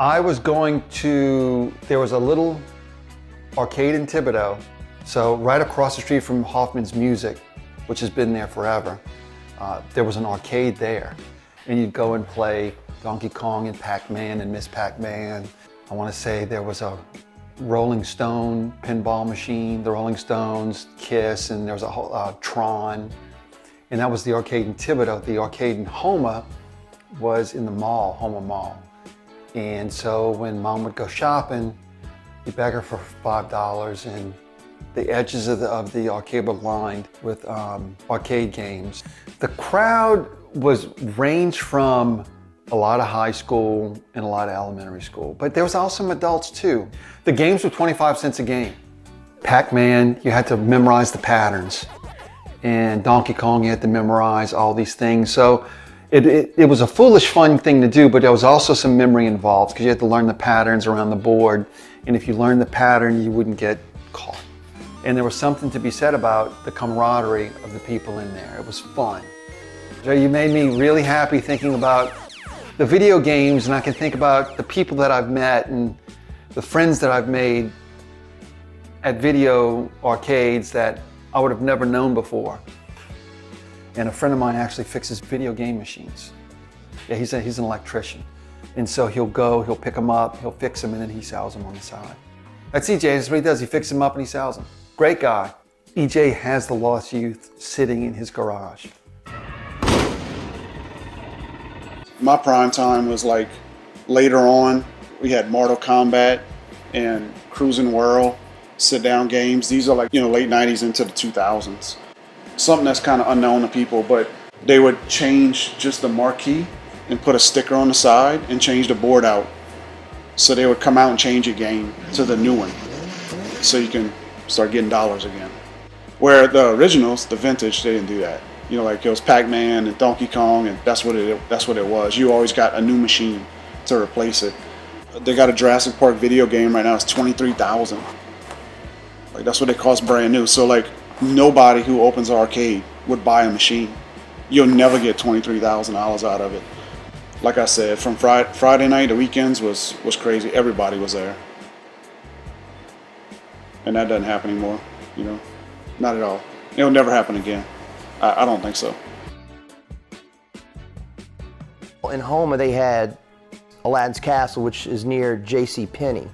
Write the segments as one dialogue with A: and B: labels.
A: There was a little arcade in Thibodaux, so right across the street from Hoffman's Music, which has been there forever. There was an arcade there, and you'd go and play Donkey Kong and Pac-Man and Miss Pac-Man. I want to say there was a Rolling Stone pinball machine, the Rolling Stones, Kiss, and there was a whole Tron. And that was the arcade in Thibodaux. The arcade in Houma was in the mall, Houma Mall. And so when Mom would go shopping, you beg her for $5, and the edges of the arcade were lined with arcade games. The crowd ranged from a lot of high school and a lot of elementary school, but there was also some adults too. The games were 25 cents a game. Pac-Man, you had to memorize the patterns. And Donkey Kong, you had to memorize all these things. So it was a foolish, fun thing to do, but there was also some memory involved because you had to learn the patterns around the board. And if you learned the pattern, you wouldn't get caught. And there was something to be said about the camaraderie of the people in there. It was fun. Joe, you made me really happy thinking about the video games, and I can think about the people that I've met and the friends that I've made at video arcades that I would have never known before. And a friend of mine actually fixes video game machines. Yeah, he's an electrician. And so he'll pick them up, he'll fix them, and then he sells them on the side. That's EJ, that's what he does. He fixes them up and he sells them. Great guy. EJ has the Lost Youth sitting in his garage.
B: My prime time was like later on. We had Mortal Kombat and Cruising World, sit-down games. These are like, late 90s into the 2000s. Something that's kind of unknown to people, but they would change just the marquee and put a sticker on the side and change the board out. So they would come out and change your game to the new one, so you can start getting dollars again. Where the originals, the vintage, they didn't do that. Like it was Pac-Man and Donkey Kong, and that's what it was. You always got a new machine to replace it. They got a Jurassic Park video game right now. It's $23,000. Like that's what it costs brand new. So like nobody who opens an arcade would buy a machine. You'll never get $23,000 out of it. Like I said, from Friday night to weekends was crazy. Everybody was there, and that doesn't happen anymore. Not at all. It'll never happen again. I don't think so.
C: In Houma, they had Aladdin's Castle, which is near J.C. Penney,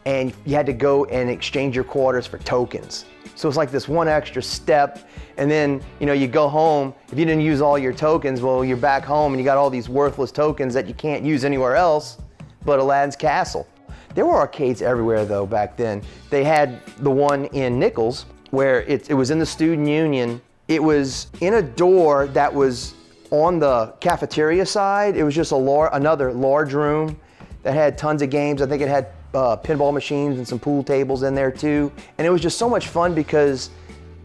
C: and you had to go and exchange your quarters for tokens. So it's like this one extra step, and then you go home. If you didn't use all your tokens, well, you're back home and you got all these worthless tokens that you can't use anywhere else but Aladdin's Castle. There were arcades everywhere though back then. They had the one in Nicholls where it was in the student union. It was in a door that was on the cafeteria side. It was just another large room that had tons of games. I think it had pinball machines and some pool tables in there too. And it was just so much fun because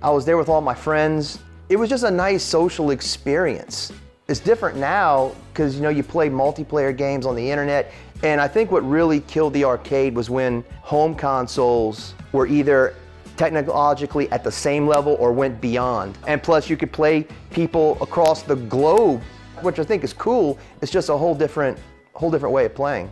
C: I was there with all my friends. It was just a nice social experience. It's different now because you play multiplayer games on the internet. And I think what really killed the arcade was when home consoles were either technologically at the same level or went beyond. And plus you could play people across the globe, which I think is cool. It's just a whole different way of playing.